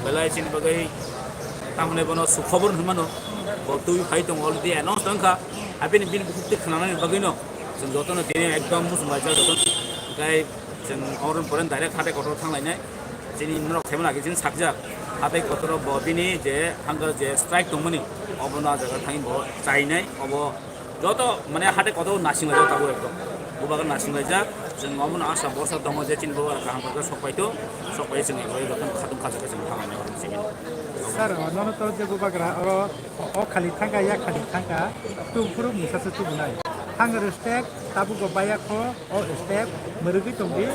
belai sini bagai tamne bono sukhobor humano tu hai tong already announce dongka apin bin bukti khanana bagai no जों जतन दिनै एकदम मुसुमायजा जतन गाय जों अरन परेन डाइरेक्ट हाथाय गटर थांलायनाय जोंनि नरक थाइमोन आगे जों साकजा हाथाय गटर बिनि जे हांगार जे स्ट्राइक दंमोन अबना जायगा थाङि ब जायनाय अब जत माने हाथाय गटर नासिंलायजा ताबो एकदम बुबागा नासिंलायजा जों अबना आशा बरसा दङ जे चिनबो गाहामफोरखौ सफाय जों एबाय जतन खादुम खाजोखौ जों थांनानै हरनोसै Sir, nono to je bubagra o khali thanga ya khali thanga tu puru musasu tu bunai. Hangar step tabu go baya ko o step merugi tongi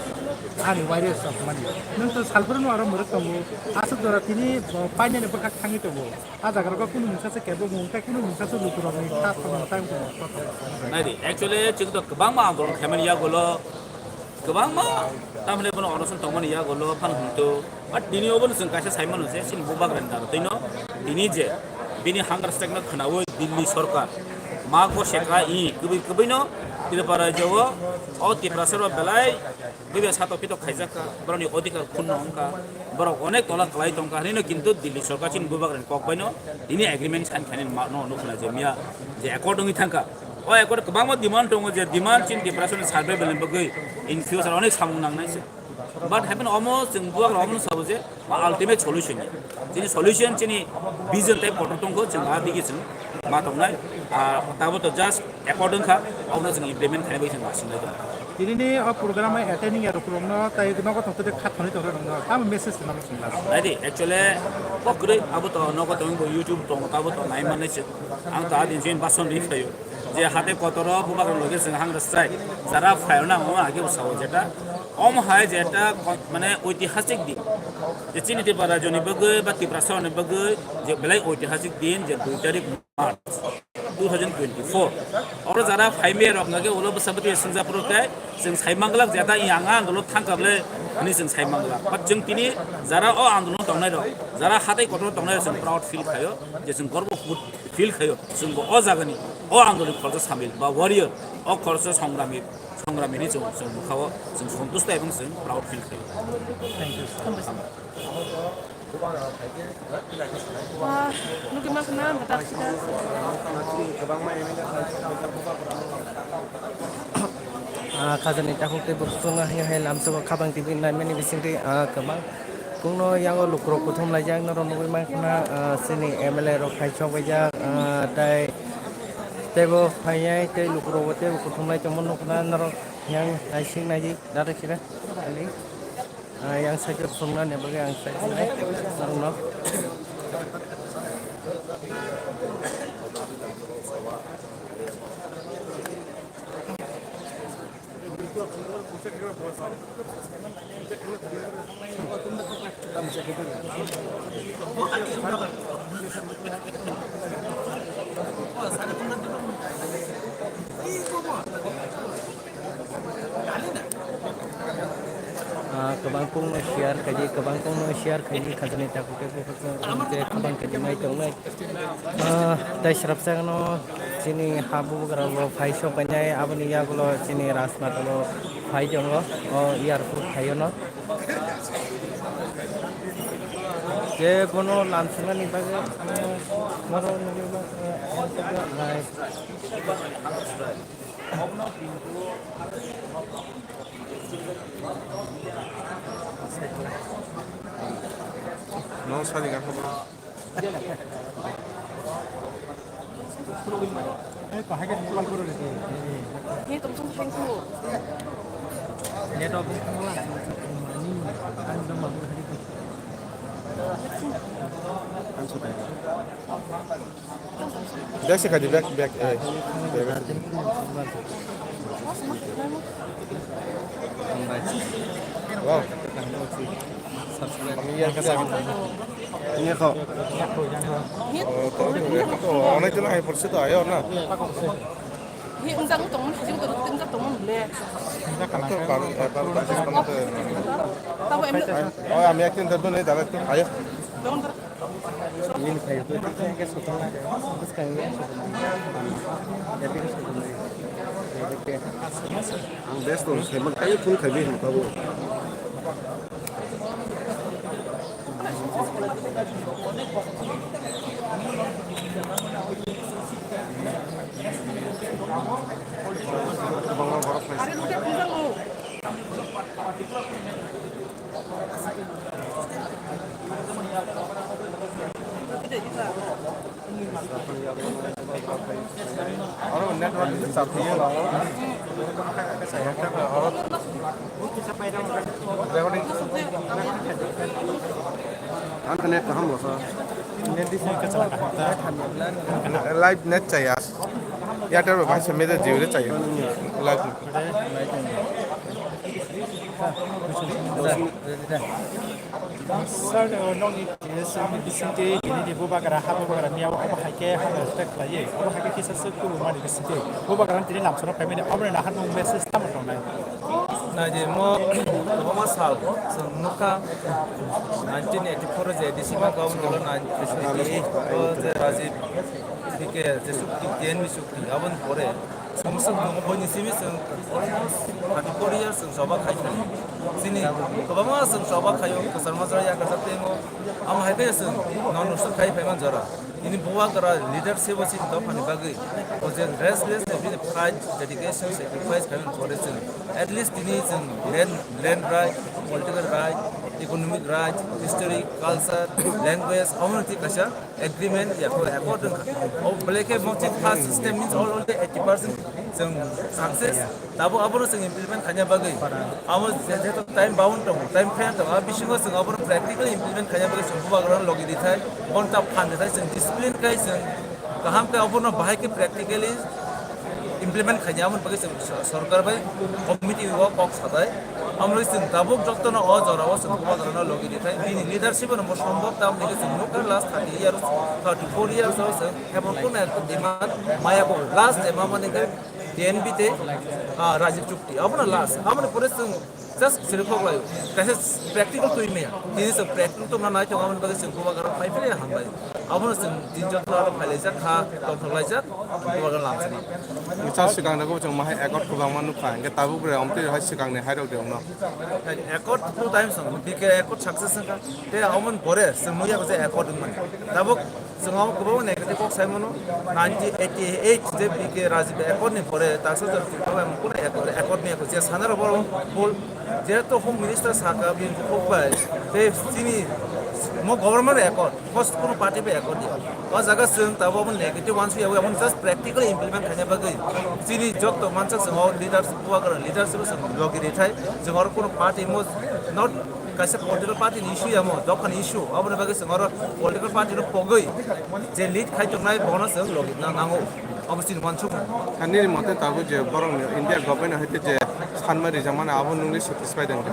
ani virus of money. Nun to salpuru no aro meruk tongu asu dora tini paine ne bakak thangi tongu. Aja gar ko kunu musasu kebo mungka kunu musasu lukuro ni ta thong ta ko. Nadi actually ching to kebang ma angor khamen ya golo kebang ma tamne bono onoson tongmani ya golo phan hunto but dini obon जों कासे Simon होसे सिन बुबाग रेन्दार Taino दिनि जे बिनि हांगार strike न खनावो दिल्ली सरकार मा को सेका इ कबैनो तिरे पारा जव ओ तिप्रासर बेलाय बिबे सातो पितो खाइजाका बरनि अधिकार खुन्न अंका बर अनेक तला कलाई तंका हरिनो किन्तु दिल्ली सरकार सिन बुबाग रेन ककबाइनो दिनि एग्रीमेंट साइन खानि नो नो खना जे मिया जे एकॉर्डिंग थांका ओ एकॉर्ड गोबां डिमान्ड दङ जे डिमान्ड सिन तिप्रासर सार्भे बेलेन बगै इन फ्यूचर अनेक सामुं नांनायसो but happen almost in buak almost sabuje ma ultimate solution jini solution jini vision type photo tongko jeng a digison ma tongnai tabo to just according kha awna jeng implement khane bai jeng asin da Dini ni o program ai attending ero program no tai no ko to khat thoni to no tam message na singla adi actually pokre abo to no ko tong youtube tong tabo to nai manai che ang ta din jin bason ri phayo je hate kotoro buak loge jeng hang strike jara phayo na ma age usawo jeta om hai jeta mane ঐতিহাসিক দিন যে চিনিতে পারা Johnny বগে বা তিপ্রাসনে বগে যে বেলাই ঐতিহাসিক দিন যে 2 তারিখ মার্চ 2024 और जरा फाइमे रखनागे ओलो बसाबति सिंगापुर के जों साइमांगला जेता यांगा आंदोलन थांकाबले नि जों साइमांगला बट जों तिनि जरा ओ आंदोलन दंनाय र जरा हाथाय गथर दंनाय जों प्राउड फिल खायो जे जों गर्व फिल खायो जों ओ जागानि ओ आंदोलन खरज सामिल बा वारियर ओ खरज संग्रामिनि जों मुखाव जों सन्तुष्ट एबं जों प्राउड फिल खायो Thank you. Wah, lu gimana kenal batak kita? Khazani takut te buksunga hai lamso khabang tibin nai meni bisingri kabang kungno yang lukro kuthum lajang noro nugui ma khna sini MLA ro khai chok baja tai tebo phaiai te lukro bote kuthum lai chomon nukna noro yang ai sing naji dare kira ali yang sakit sumna ne bagai yang sakit nai sarno kebangkung share kaji kebangkung share kaji khazani takute ke kebang kaji mai tongnai dai shrap sangno sini habu garalo phaisho panjai abani ya gulo sini rasmatalo phai jongo o airport phayono je kono lamsinga ni bage maro ni ba nai No sabi nga ko. Ay pahaget kal kuro ni. Ini tunggu tunggu. Ne to bu kala. Ni kan da ma hari ko. Back se kadi back wow iya kasih ini kok অনেক জন I পড়ছে তো আয়ো না Ini undang tunggu, sih udah tinggal tunggu boleh. Tahu আমি একদিন ধরবো নেই দাদা একটু আয়ো ini kayu tu ke sotong terus kayu jadi ke sotong ang best tuh saya kayu pun kayu nih tahu 아래 로켓 공장으로. Orang network itu satunya lah. Internet kah loh? Live net चाहिए या तो भाषा में तो जीवित चाहिए live Sir, nong is bisinte ini bubagara habubagara miaw apa hake hang stek laye apa hake kisah seku mari bisinte bubagara tini lam sono pemene amre na han mong message tam to nai na je mo Obama sal so nuka 1984 je disima kaum dolo na disiti o je Rajiv dike je sukti ten mi sukti abon pore samsung no boni simi sung almost 34 years sung soba khai sini Obama sung soba khayo kasarma jara ya kasate mo am haike sung non usuk khai pheman jara ini buwa kara leadership was in top and bagi was a restless of the pride dedication sacrifice coming for it at least ini sung land right political right economic right history culture language community kasha agreement ya for according of black multi pass system means already 80% sung success tabu aburo sung implement kanya bagi amo jeto time bound to time frame to abishingo sung aburo practically implement kanya bagi sung buwa kara logi dithai bon tap khan dithai sung discipline kai sung kaham ka aburo bahai ke practically implement kanya mon bagi sung sarkar bai committee work box hatai amroi sung tabuk jokto na o jora o sung buwa kara logi dithai ini leadership no moshambok tam dike sung local last 30 years 34 years o sung hebon kun ek demand maya ko last ema mane ke TNB te Rajiv Chukti apna last amne pore sung just sirko layo kaise practical to ime ini se practical to na nai to amne bagi sung buwa kara phai phai hambai amne sung tinjot la phai ja kha to tholai ja buwa kara lam chini Misal sekarang aku cuma mahal ekor kubang manu kan, kita tahu berapa om tu hari sekarang ni hari itu ono. ekor two times sung dike ekor success ka te amon pore sung muya ko se ekor dum man tabuk sung am ko negative box sai mono 1988 je dike Rajiv ekor ni pore takso jar ko am ko ekor ni ko je sanar bol bol je to home minister saka bin ko pai te sini mo government ekor first ko party pe ekor dia o jaga sung tabo mon negative ones we am just practically implement khanya bagai sini jok to manchak sung leadership buwa kar leadership sung logi rethai sung or ko party mo not kaisa political party issue ya mo dokhan issue abone bagai sung or political party ro pogoi je lead khai to nai bonus sung logi na nango obviously one chuk Kan ini mungkin tahu je borong India government itu je sanmari zaman abon nunggu satisfied dengan.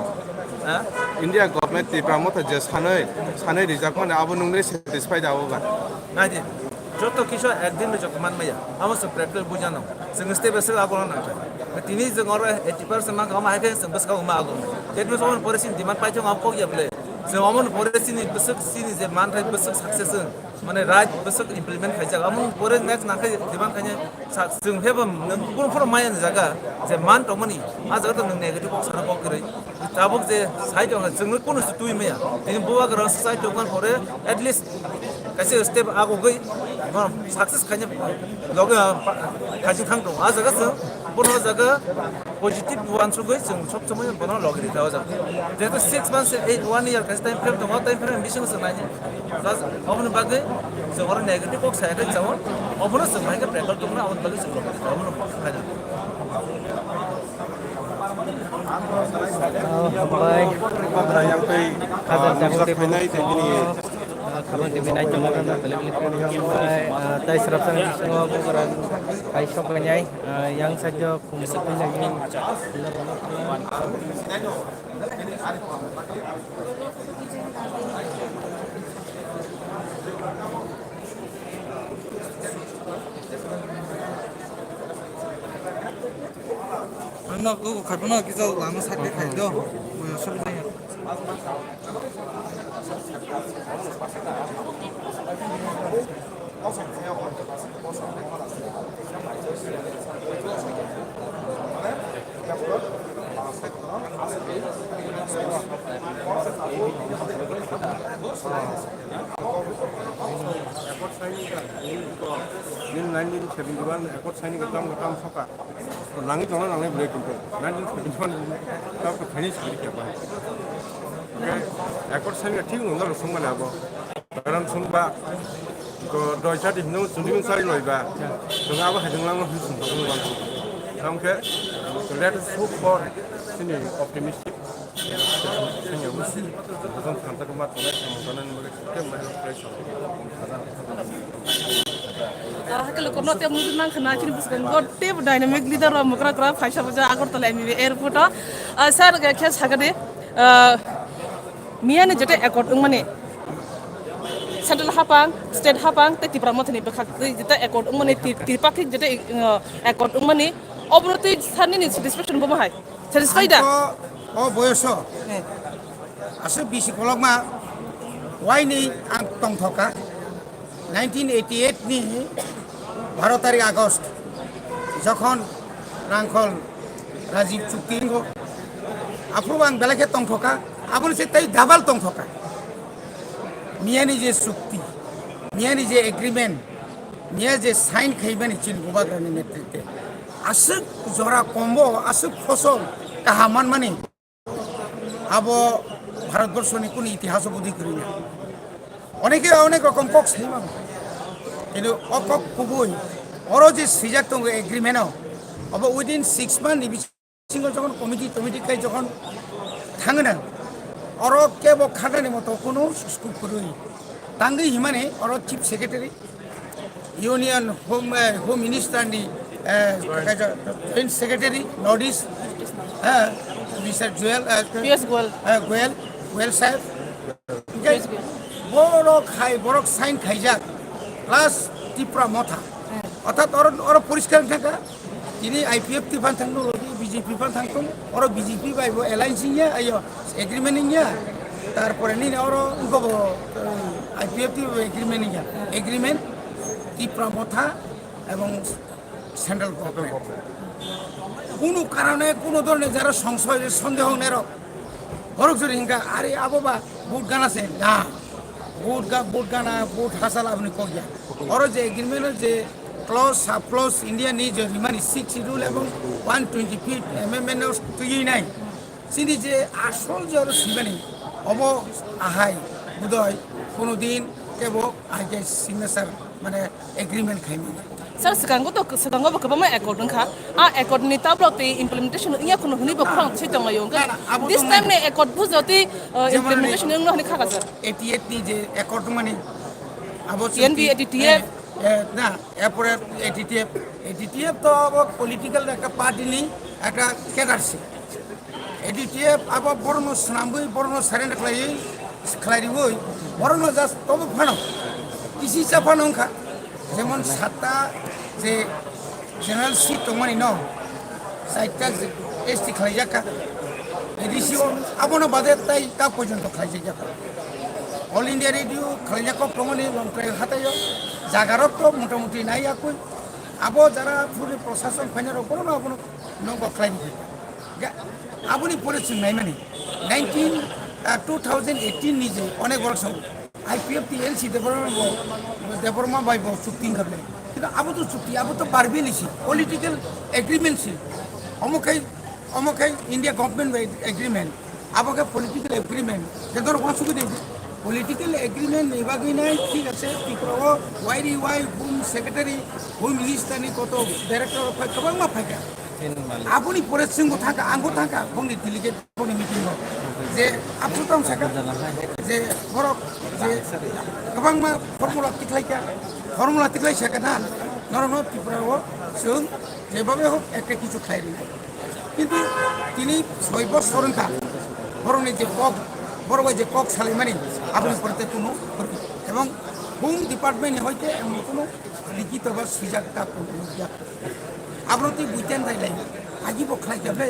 ha India government di promote je sanai rizak mana abon nunggu satisfied awo kan. naji joto kisho ekdin me jokman maya amo sung practical bujano sung step besel agona na tini sung or 80% ma kama haike sung bas ka uma ago ketme somon poresin diman pai chong amko yable sung amon poresin besek sini je man thai besek success mane raj besek implement khai jaga amon pore next na khai diman khanya sung hebam pun pun mayan jaga je man to mani a jaga to negative box na ko kre tabuk je sai jong sung kun su tui meya tini buwa gar sai to kan pore at least kaise step ago goi success khanya logo kaji khang to a jaga sung bono jaga positive one su goi sung chop chomoi bono logi ta ja je to 6 months 8 1 year kaise time frame to time frame mission sung nai plus obon bagai sung or negative box sai ka chawon obon sung mai ka practical to na obon bagai sung logi ta obon khanya Hambai Ada yang tu kadan musak takut penai tu ini. kaban tibi nai jong kan beli hambai tai serap sang semua bukan kai shop nyai yang saja kumsuk lagi 나 그거 갈보나 기사 라면 살때 갈려 뭐야 소비장에 Accord signing in 1971 accord signing tam soka langi tona langi break into 1971 ta ko finish kari kya ba accord signing ঠিক নন্দা রসং মানে আবো কারণ শুনবা তো দয়সা দিন no সুদিন সারি লইবা তো আবো হাজং লাং হুসুন তো বান আমকে let us hope for sini optimistic sini musi hasan khanta ko mat tole samodanan mage ke mai fresh Kalau kono tiap mungkin nang kena kini bukan gote dynamic leader ram mukra kra faisha baja agar tala ini airport sir kya sagade Mia ni jete ekor mane central hapang state hapang te tipra mothni bekhak jete ekor mane tirpakik jete ekor mane obroti sani ni satisfaction bo mahai satisfied oh boyoso ase bisi kolok ma why ni ang tong thoka 1988 ni 12 তারিখ August যখন রাংখল রাজীব চুক্তি আফ্রুবাং বেলাকে তং থকা আপনি সে তাই double তং থকা মিয়ানি যে চুক্তি মিয়ানি যে এগ্রিমেন্ট মিয়া যে সাইন খাইবানি চিন গোবাগ্রানি নেতৃত্বে আসুক জরা কম্বো আসুক ফসল কাহামান মানে আবো ভারতবর্ষনি কোন ইতিহাস বুদ্ধি করি না অনেকে অনেক রকম কক সাইমা কিন্তু অকক কুবই ওর যে সিজাক তো এগ্রিমেন্ট अब উইদিন 6 মান্থ সিঙ্গল যখন কমিটি খাই যখন থাঙে না ওর কেব খাটানি মতো কোনো স্কুপ করি তাঙ্গি হিমানে ওর চিফ সেক্রেটারি ইউনিয়ন হোম মিনিস্টারনি joint secretary north east mister Goel sahib বড় সাইন খাইজাক প্লাস ত্রিপুরা মথা অর্থাৎ ওর পরিষ্কার থাকা তিনি আইপিএফ টিফান থাকলো বিজেপি ফান থাকতাম ওর বিজেপি বাইব এলায়েন্স ইয়া আইয় এগ্রিমেন্ট ইয়া তারপরে নি ওর আইপিএফ এগ্রিমেন্ট ইয়া এগ্রিমেন্ট ত্রিপুরা মথা এবং সেন্ট্রাল গভর্নমেন্ট কোনো কারণে কোনো ধরনের যারা সংশয় সন্দেহ নেরক হরক যদি হিংকা আরে আবাবা বুট গান আছে না বুট গানা বুট হাসাল আপনি করিয়া ওর যে এগ্রিমেন্টের যে ক্লজ সাব ক্লজ ইন্ডিয়া নিজ রিমানি 6 শিডিউল এবং 120 ফিট এমএমএন তুই নাই সিনি যে আসল যে ওর সিবানি অব আহাই বুধয় কোনো দিন কেব আগে সিগনেচার মানে agreement খাইমি Sir, sekarang ba kabama accord ngka accord ni tablo te implementation iya kono huni ba khang chi tong ayong this time ne accord bu joti implementation ng no ni kha sir 88 ni যে accord মানে আবো CNB ATTF না এরপরে ATTF তো political একটা party নেই একটা ক্যাডারসি ATTF আবার বড় সানামবই বড় সারেন্ডার খালাই বই বড় জাস্ট তবে ফানো ইসি চাপানো খা যেমন সাতটা যে জেনারেল সিট মানে ন সাইটটা এসটি খাই যাকা এডিসি আবনো বাদে তাই তা পর্যন্ত খাই যাকা অল ইন্ডিয়া রেডিও খাই যাক প্রমাণে লন্ট্রাই হাতায় জাগারত তো মোটামুটি নাই আকুই আবো যারা পুরো প্রশাসন ফাইনার কোনো না আপনো নগ খাই আপনি পড়েছেন নাই মানে 2018 নিজে অনেক বড় সব আইপিএফ টিএলসি দেবর্মা বাইব চুক্তি করলে কিন্তু আবু তো চুক্তি আবু তো পারবে নিছি পলিটিক্যাল এগ্রিমেন্ট ছিল অমুকাই ইন্ডিয়া গভর্নমেন্ট এগ্রিমেন্ট আবকে পলিটিক্যাল এগ্রিমেন্ট যেদর কনসুকে দেব পলিটিক্যাল এগ্রিমেন্ট নেবাগই নাই ঠিক আছে ত্রিপুরা ওয়াই হোম সেক্রেটারি হোম মিনিস্টারনি কত ডাইরেক্টর অফ কবাং মা ফাইকা আপনি পরেছেন থাকা আঙ্গো থাকা বংনি ডিলিগেট বংনি মিটিং যে আপনি সাকা যে বড় যে কবাং মা ফর্মুলা টিকলাই সাকা না নরম ত্রিপুরা সুন যেভাবে হোক একটা কিছু খাই কিন্তু তিনি 6 বছর বরণের যে বড় যে কক সালে মানে আপনি করতে কোনো এবং হোম ডিপার্টমেন্ট হইতে এমন কোনো লিখিত বা সুযোগটা আপনার তুই বুঝতেন তাই লাগে আগে বখাই যাবে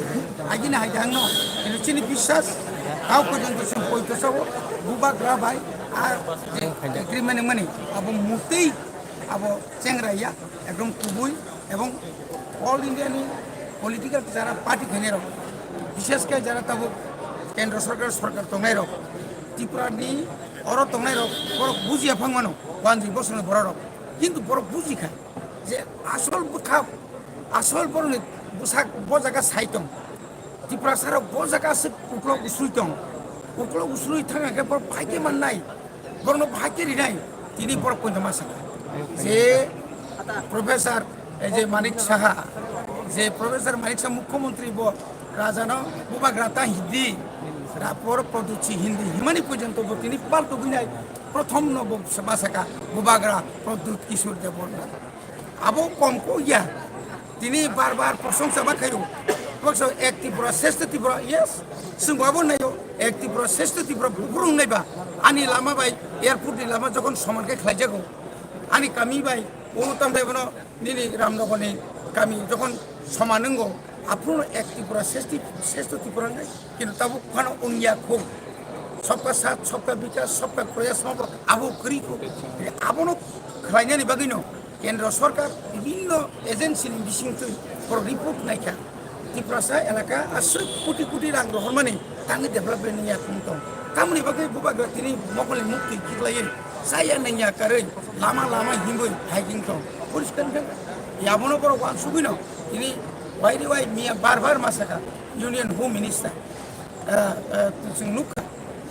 আগে না হয় জানো কিন্তু চিনি বিশ্বাস কাউ পর্যন্ত পয়তো সব বুবা গ্রা ভাই আর এগ্রিমেন্ট মানে আবো মুতেই আবো চেংরাইয়া একদম কুবুই এবং অল ইন্ডিয়ানি পলিটিক্যাল যারা পার্টি খেনে রক বিশেষ করে যারা তব কেন্দ্র সরকার তঙ্গাই রক ত্রিপুরানি অর তংনাই রক বড় বুঝিয়া ফাংমানো 1 বছরের বড় রক কিন্তু বড় বুঝি খায় যে আসল আসল বড় বুসাক বজাকা সাইতং ত্রিপুরা সারা বজাকা আছে উকলো উসুইতং উকলো উসুই থাকাকে বড় ভাইকে মান নাই বড় ভাইকে রিনাই তিনি বড় কইতমা সাকা যে প্রফেসর এই যে মানিক সাহা যে প্রফেসর মানিক সাহা মুখ্যমন্ত্রী রাজানো বুবাগ্রাতা হিন্দি তারপর প্রদুচি হিন্দি হিমানি পর্যন্ত তিনি পাল্টো বিনাই প্রথম নব বাসাকা বুবাগ্রা প্রদ্যুৎ কিশোর দেববর্মন আবো কম ইয়া তিনি বারবার প্রশংসা বাখাইও বলছো এক ত্রিপুরা শ্রেষ্ঠ ত্রিপুরা ইয়েস সিংহাবো নাইও এক ত্রিপুরা শ্রেষ্ঠ ত্রিপুরা বুকুরুং নাইবা আনি লামা বাই এয়ারপোর্টনি লামা যখন সমানকে খাইজাগো আনি কামি বাই অনুতাম দেবনো নিনি রামনগরনি কামি যখন সমানঙ্গ আপন এক ত্রিপুরা শ্রেষ্ঠ ত্রিপুরা নাই কিন্তু তাবো খানো উনিয়া খুব सबका साथ सबका विकास सबका प्रयास आबो करी को आबनो खाइनानि बागैनो केन्द्र सरकार विभिन्न एजेंसि बिसिंथै पर रिपोर्ट नायखा त्रिपुरा एलाका आश्रय कोटी कोटी रां रहरमानि तांनि डेभलपमेन्ट निया खुंतों कामनि बागै बुबाग्रा तिनि मकलनि मुक्ति किलायै साया नैया कारै लामा लामा हिंबै हाइकिं तो परिष्कार याबनो पर वान सुबिनो तिनि वाइरि वाइ मिया बार मासाका यूनियन होम मिनिस्टार जों नुखा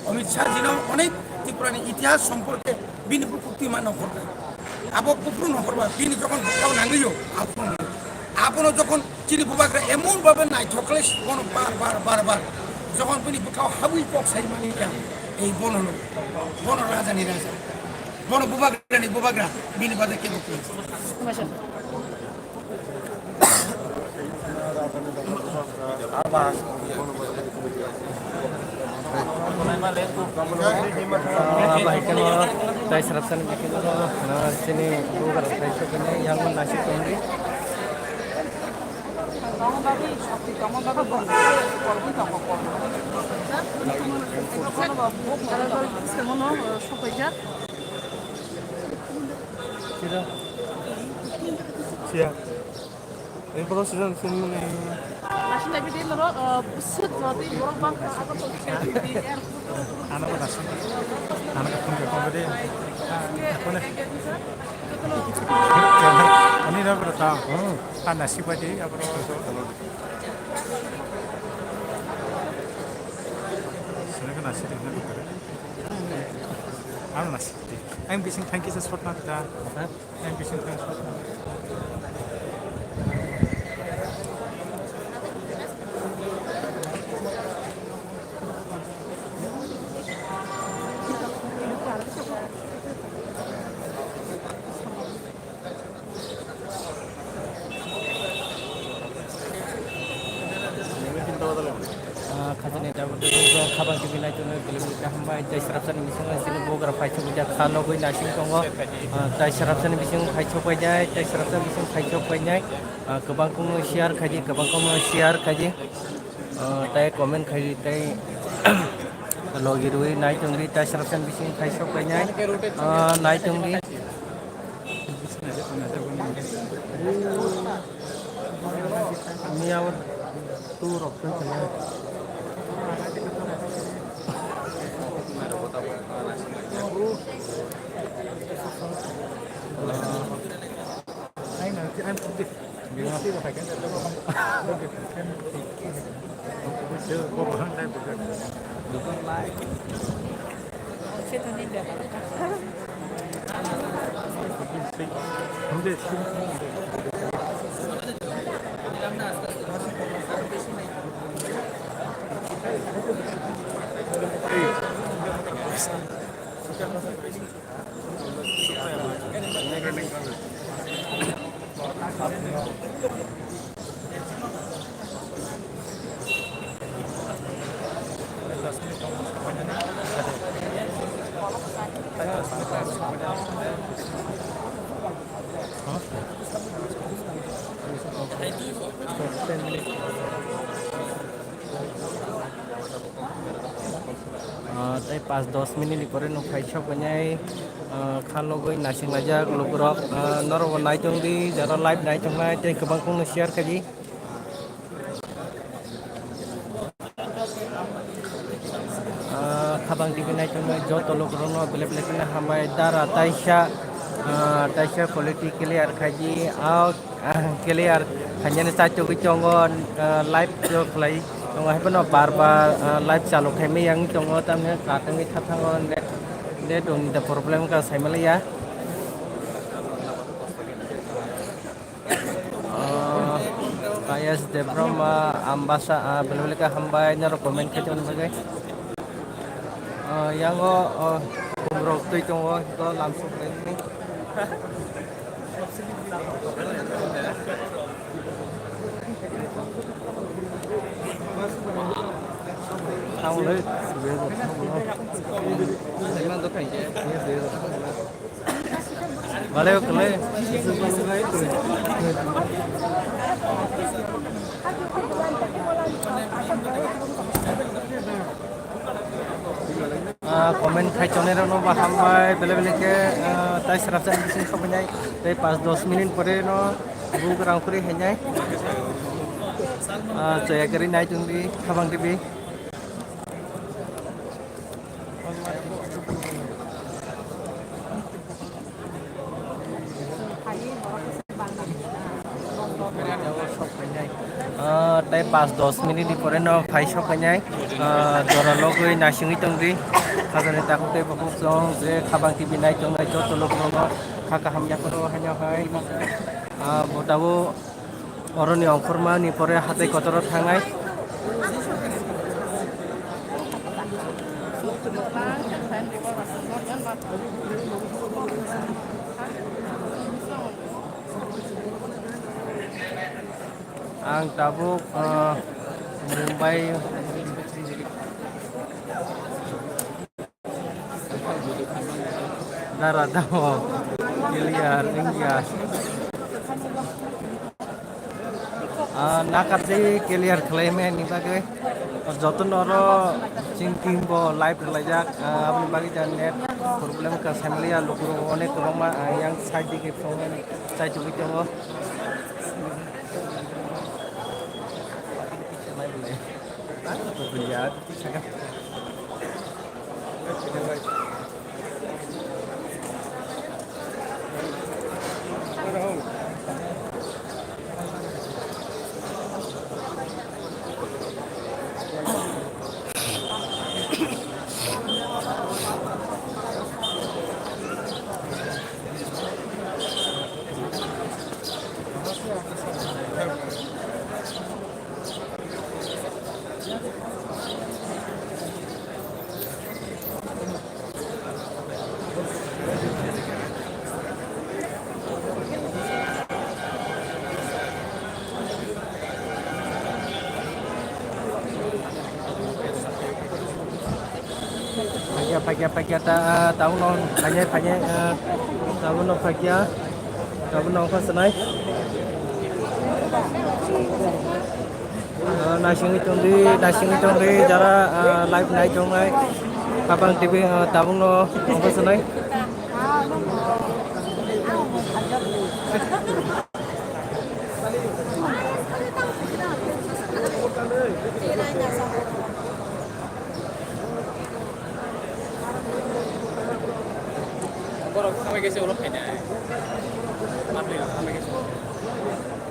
অমিত শাহ জিনো অনেক ত্রিপুরানি ইতিহাস সম্পর্কে বিনি প্রযুক্তি মানব করবে আবো পুকুর নহরবা বিনি যখন ভোটাও নাঙ্গিও আপনো যখন চিনি বুবাগ্রা এমন ভাবে নাই ঠকলে কোন বার যখন বিনি ভোটাও হাবুই পক সাই মানি এই বন রাজানি রাজা বন বুবাগ্রা বিনি বাদে কে বুক bahkan dari serapsan bikin sini bukan kaisa kene yang nasi tongri siap ini proses sini Masih lagi di nero pusat nanti orang bangka apa tuh di air. anak nasi anak ketemu kembali boleh ini dah berapa kan nasi padi apa sini kan nasi dengan betul anak nasi I'm bising thank you so much I'm bising thank you khazani da betul khabang kibinai tu kelebih hambai jai serapsan bising sini bogra paichok ja khalo goi nasing tongo jai serapsan bising paichok jai jai serapsan bising paichok jai kebang kum share khaji tai comment khaji tai logirui nai tongri jai serapsan bising paichok jai nai tongri miawat tu rokkan chana Tay 5-10 minit di pore no paichok banyai khalo goi nasing aja logrok noro nai tong di jara live nai tong nai tay kebang kong share kaji Habang TV naik tong joto lok rono bele-bele kena hambai dara taisha politically ar khaji out clear hanya ni satu keconggon live jo play tong hai pano bar live चालू khai yang tongo tamne katang ni thathangon de dong the problem ka saimalia Payas de Broma ambasa bele-bele ka hambai na comment ke jon bagai yang kumrok tui tongo ko langsung ni Tao lấy Valeu, Clay. Komen khai chone no bahambai bele-bele ke tai serapsan bisin khobanyai tai 5-10 minit pore no bu rang kuri henyai saya kari nai tungdi Habang TV tai 5-10 minit di pore no phai shokanyai dora logoi nasingi tungdi khazani takute bapuk song je Habang TV nai tongai joto lok no khaka hamya ko hanya hai botabu oroni ongkorma ni pore hatai kotoro thangai ang tabuk Mumbai Naradao Giliar India nakati clear claim ni bagai joton oro singking bo live lajak apni bagi jan net problem ka family lokro onek roma yang side dike phone side jubi tongo lihat pagi tahu non hanya tahu non pas naik nasi tongri jara live naik tongai Habang TV tahu non pas naik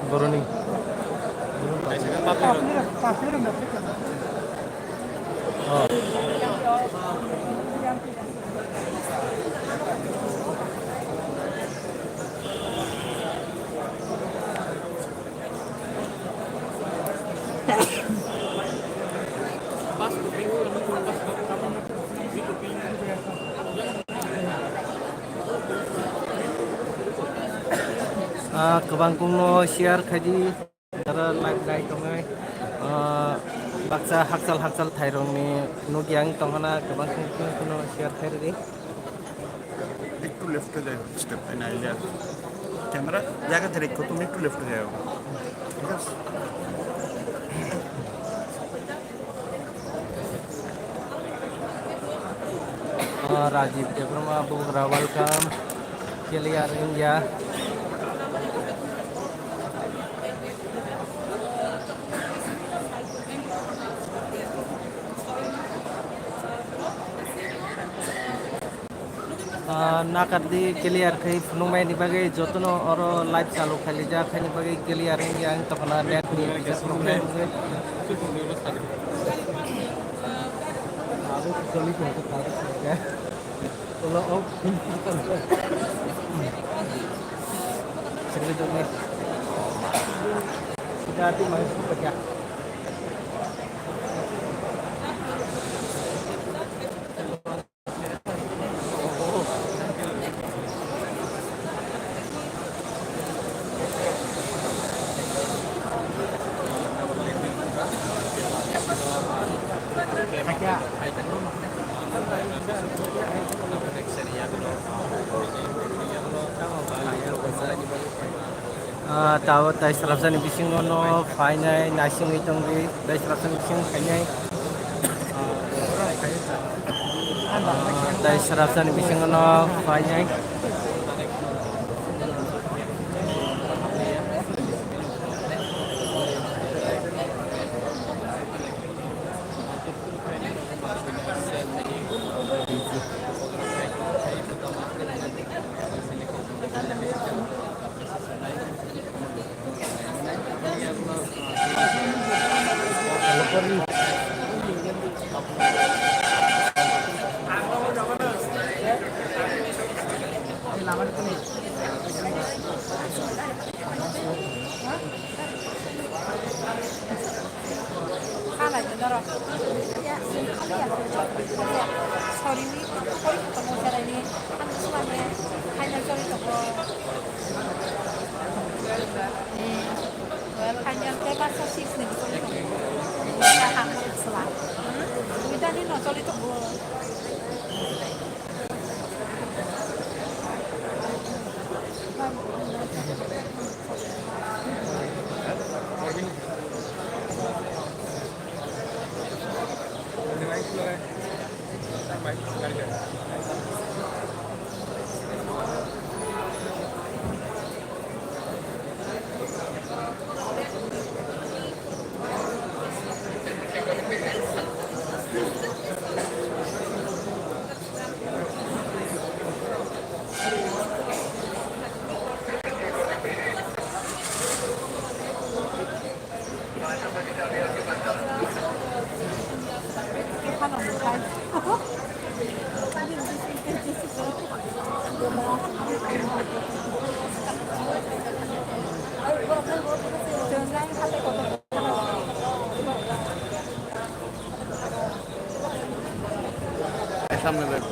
Boroni. Kebangkung no share kaji cara live guide tongai baksa haksal thairong ni nugyang tongana kebangkung no share thairi একটু লেফটে যাও step না Ilya camera জায়গা থেকে রেখো তুমি একটু লেফটে যাও ঠিক আছে Rajiv Devrama Bugra welcome Clear India nakardi clear khai phunumai ni bagai jotono oro live chalu khali ja khani bagai clear ngi ang tokna net ni bisa problem ngi ado joli ko to ta ya kalau op cerita ni kita hati masuk kerja tahu tai serapsan bising no final nasing itong di tai serapsan bising kanyai tai serapsan bising no final সামনে দেখ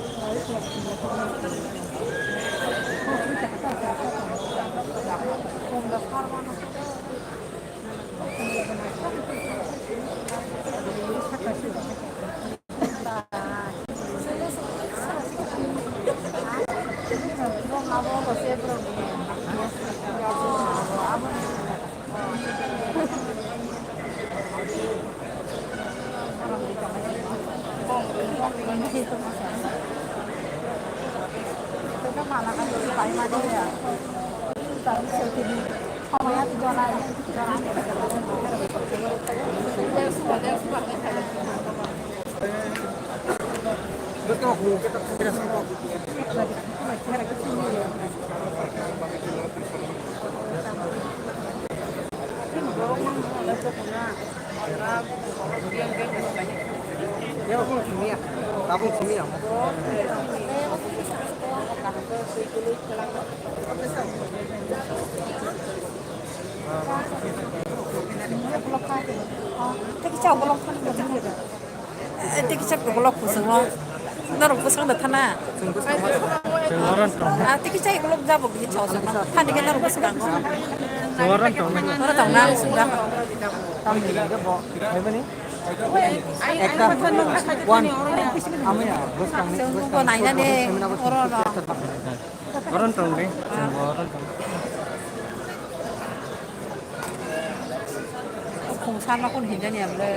sana kon hinja ni amle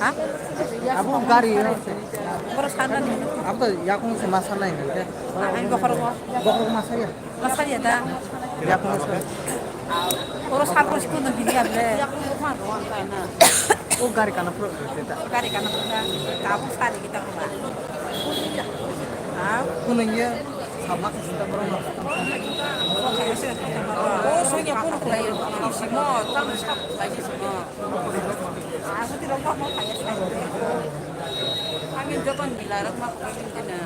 ha abu gari boro sana ni abu yakung se masala ini deh ai bokor masaya masaya ta yakung se boro sabro siku no hinja amle oh gari kana pro kita gari kana kamu sari kita rumah kuningnya sama kita berapa? Oh, soalnya pun kayak semua tamu sab lagi semua. Aku tidak mau kayak saya. Kami Jepang dilarang mak kami kena.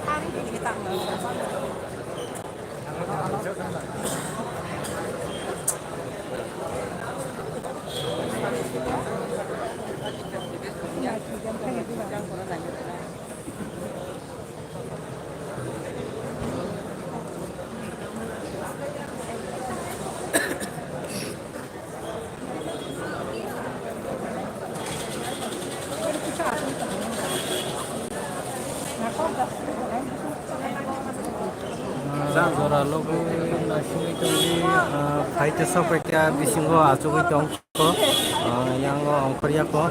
Hari ini kita Zora logo nasi itu fight sampai ke bisingo acuh itu angko yang angkor ya ko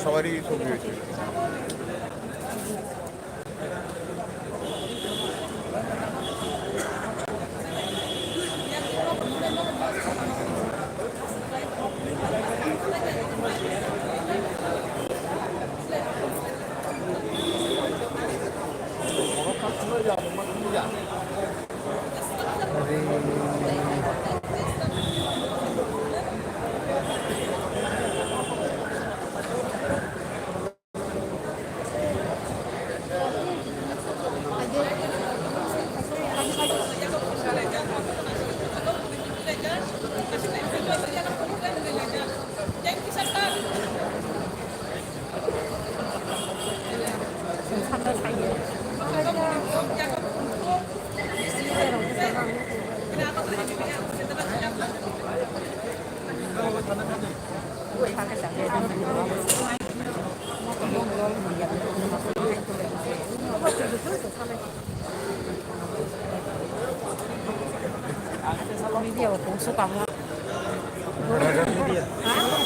সবারই ছবি হয়েছে dia busuk kamu.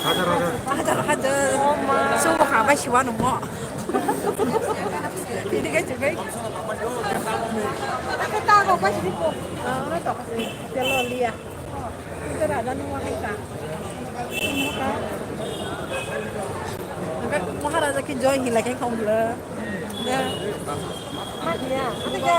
Ada. Semua apa sih wan mau? Ini kan juga. Aku tahu apa sih itu. Orang tahu sih. Kalau lihat. Itu ada nama kita. Maka Maharaja ki joy hilangnya kamu lah. Ya. Matinya. Ketika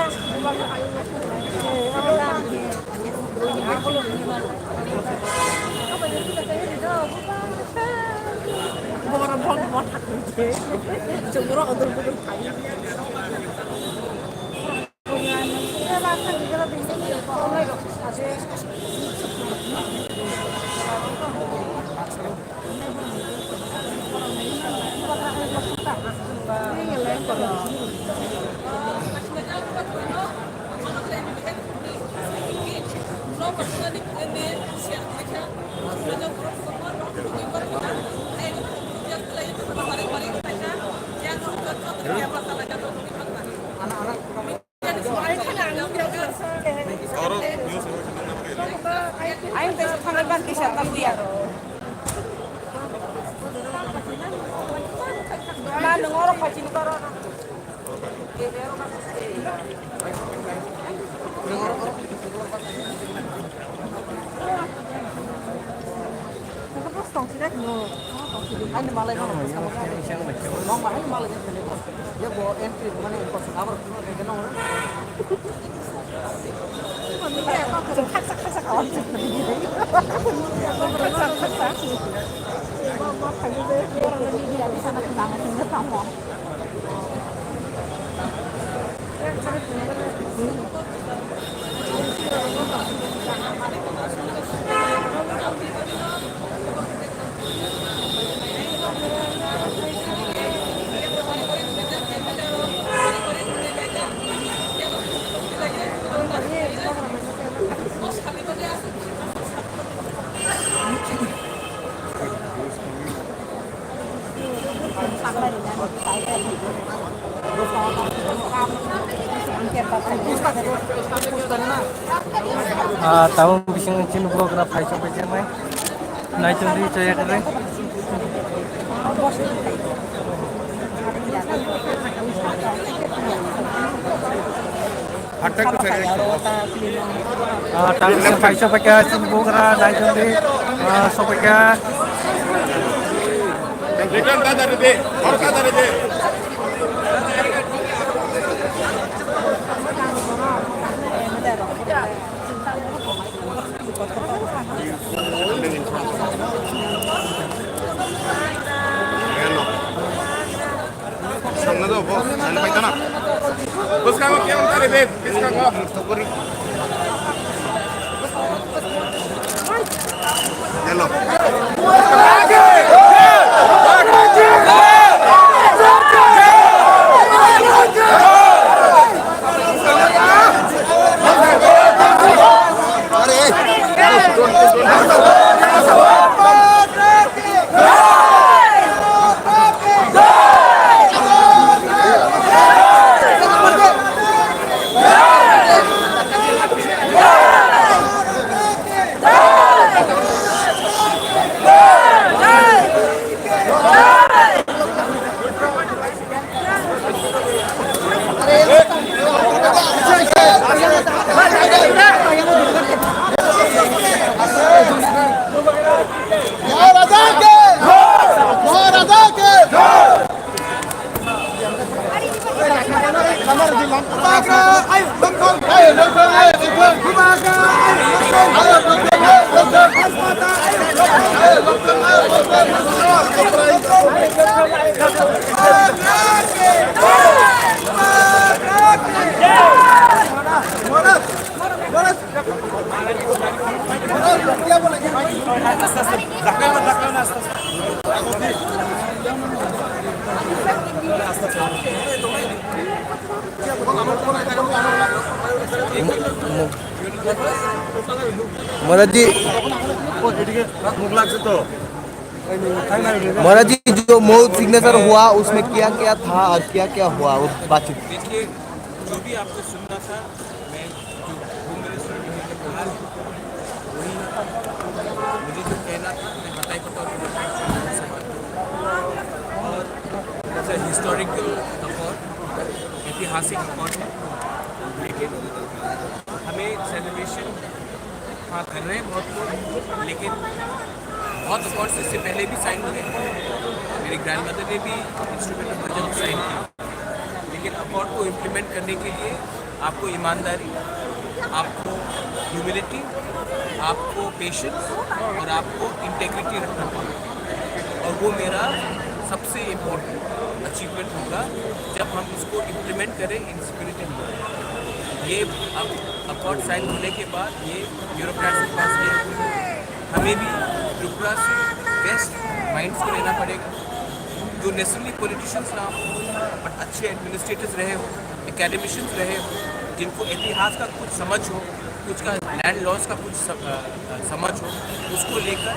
Ini malah mau malah malah dia bawa entry mana yang pas kamar kayak gini orang. Kasak kawan tahun bising chin program paisa paisa mai naik tuh di saya keren tahun paisa paisa chin program naik tuh di sopeka return का दे दे और का दे दे संग दो वो चल पाइता ना उसका वो क्या उनका दे इसका का तो पूरी चलो महाराज जी जो मौत सिग्नेचर हुआ उसमें क्या क्या था और क्या क्या हुआ उस बातचीत देखिए जो भी आपको सुनना था मैं जो होम मिनिस्टर ने कहा वही मुझे जो कहना था मैं बताई और हिस्टोरिकल अकॉर्ड ऐतिहासिक अकॉर्ड है लेकिन हमें सेलिब्रेशन हाँ कर रहे हैं बहुत लोग लेकिन बहुत अकॉर्ड्स इससे पहले भी साइन हुए मेरी ग्रैंड मदर ने भी इंस्ट्रूमेंट ऑफ बजट साइन किया लेकिन अकॉर्ड को इम्प्लीमेंट करने के लिए आपको ईमानदारी आपको ह्यूमिलिटी आपको पेशेंस और आपको इंटेग्रिटी रखना पड़ेगा और वो मेरा सबसे इम्पोर्टेंट अचीवमेंट होगा जब हम इसको इम्प्लीमेंट करें इन स्पिरिट एंड ये अब अकॉर्ड साइन होने के बाद ये ब्यूरोक्रेट्स के पास गया हमें भी त्रिपुरा से बेस्ट माइंड्स को लेना पड़ेगा जो नेशनली पॉलिटिशियंस ना हो बट अच्छे एडमिनिस्ट्रेटर्स रहे हो एकेडमिशियंस रहे हो जिनको इतिहास का कुछ समझ हो कुछ का लैंड लॉस का कुछ समझ हो उसको लेकर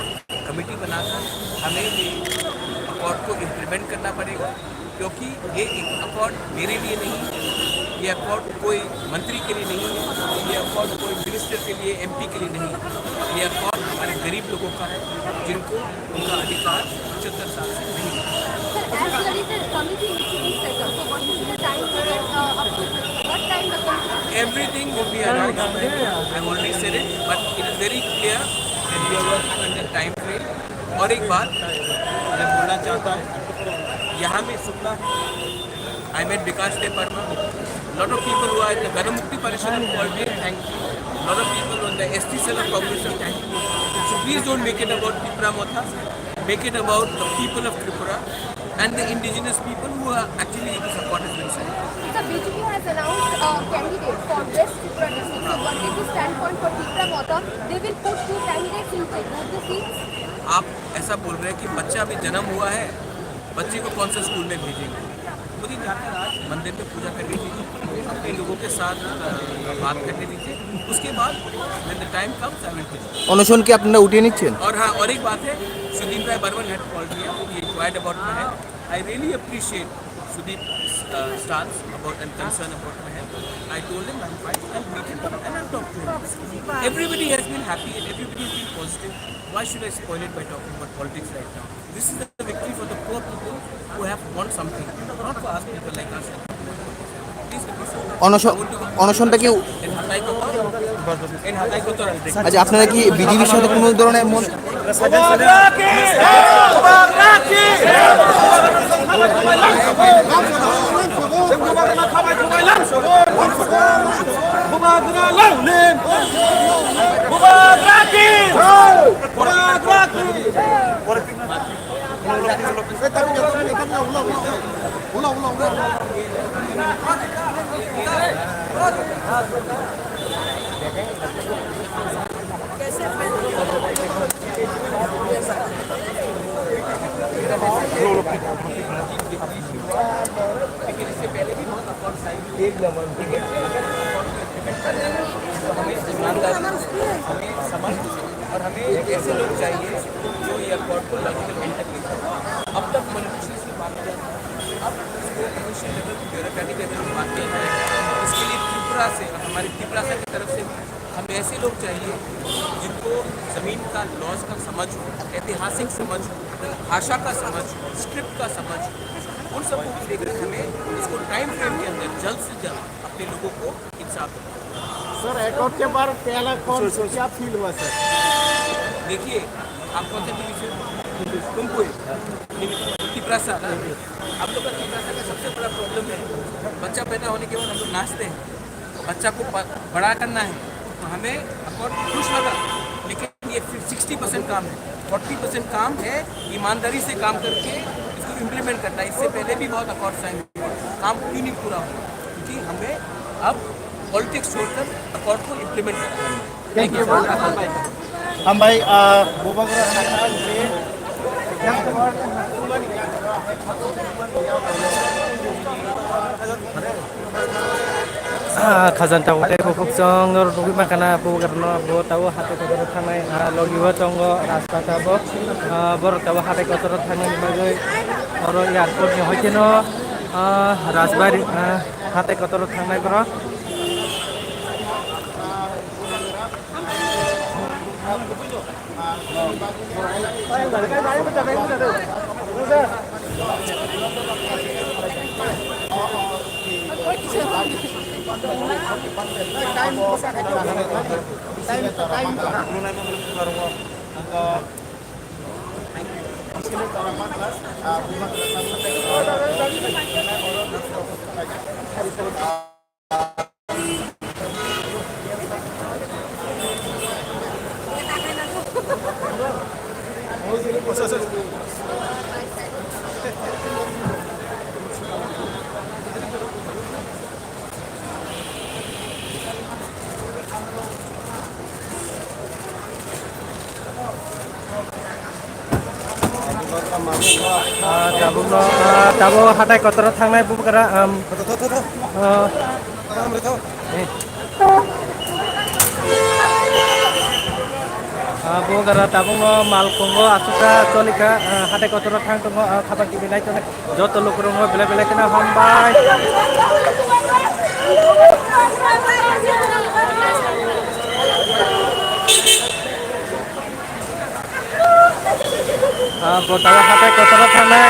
कमेटी बनाकर हमें ये अकॉर्ड को इम्प्लीमेंट करना पड़ेगा क्योंकि ये अकॉर्ड मेरे लिए नहीं ये अकॉर्ड कोई मंत्री के लिए नहीं है ये अकॉर्ड कोई मिनिस्टर के लिए एमपी के लिए नहीं ये अकॉर्ड हमारे गरीब लोगों का है जिनको उनका अधिकार 75 साल से नहीं है Everything will be announced. I've already said it, but it is very clear that we are working under time frame. और एक बात मैं बोलना चाहता हूँ यहाँ में सुनना I met Vikas De Parma. Lot of people who are in the Ganamukti Parishad have called me, thank you. Lot of people on the ST cell of Congress have thank you. So please don't make it about Tripura Motha. Make it about the people of Tripura and the indigenous people who are actually to support us inside. The BJP has announced a candidate for West Tripura district. So what is the standpoint for Tripura Motha? They will put 2 candidates in both the seats. आप ऐसा बोल रहे हैं कि बच्चा अभी जन्म हुआ है, बच्चे को कौन सा स्कूल में भेजेंगे? मुझे जाकर आज मंदिर में पूजा करनी दीजिए, अपने लोगों के साथ बात करने दीजिए, उसके बाद when the time comes I will tell you. अनुशोन की आपने उठिए निश्चय और हाँ और एक बात है सुदीप राय Burman had called me up, he inquired about my health. I really appreciate Sudeep's stance about and concern about my health. I told him I'm fine, I'll meet him and I'll talk to him. Everybody has been happy and everybody has been positive. Why should I spoil it by talking about politics right now? This is a victory for the poor people who have won something, not for us people like us. Please give me some. অনশনটা কি In Hatay Kotor. আচ্ছা আপনারা কি বিজেপির সাথে কোনো ধরনের और हमें ऐसे लोग चाहिए जो एयरपोर्ट को लॉजिकल एंटर नहीं करें। अब तक मनुष्य की बात है, अब इसको मनुष्य लेवल ब्यूरोक्रेटिक लेवल की बातें हैं। इसके लिए त्रिपुरा से हमारी त्रिपुरा की तरफ से हमें ऐसे लोग चाहिए जिनको ज़मीन का लॉज का समझ हो, ऐतिहासिक समझ हो, भाषा का समझ हो, स्क्रिप्ट का समझ हो, उन सबको लेकर हमें इसको टाइम फ्रेम के अंदर जल्द से जल्द अपने लोगों को इंसाफ देना। सर एकॉर्ड के बाद पहला कौन क्या फील हुआ सर? देखिए आप कौन से टीवी से तुमको तिपरासा आप लोग का तिपरासा का सबसे बड़ा प्रॉब्लम है बच्चा पैदा होने के बाद हम लोग नाचते हैं, बच्चा को बड़ा करना है तो हमें अकॉर्ड खुश लगा, लेकिन ये फिर 60% काम है, 40% काम है ईमानदारी से काम करके इसको इम्प्लीमेंट करना है। इससे पहले भी बहुत अकॉर्ड साइन हुए, काम क्यों नहीं पूरा हुआ? क्योंकि हमें अब पॉलिटिक्स छोड़कर अकॉर्ड को इम्प्लीमेंट करना है। थैंक यू हम भाई khazan tahu teh bukuk cong rugi makana bu karena bu tahu hati kotor tanai logi bu conggo rasta tahu bor tahu hati kotor tanai bagai orang airport ni hoje no rasbari hati kotor tanai bro. Tabu hatai kotor tangnai bu kara bu kara tabu mal kongo asuka colika hatai kotor tang tongo kabar kibinai tone joto lukurungo bela bela kena hambai botawa hatai kotor tangnai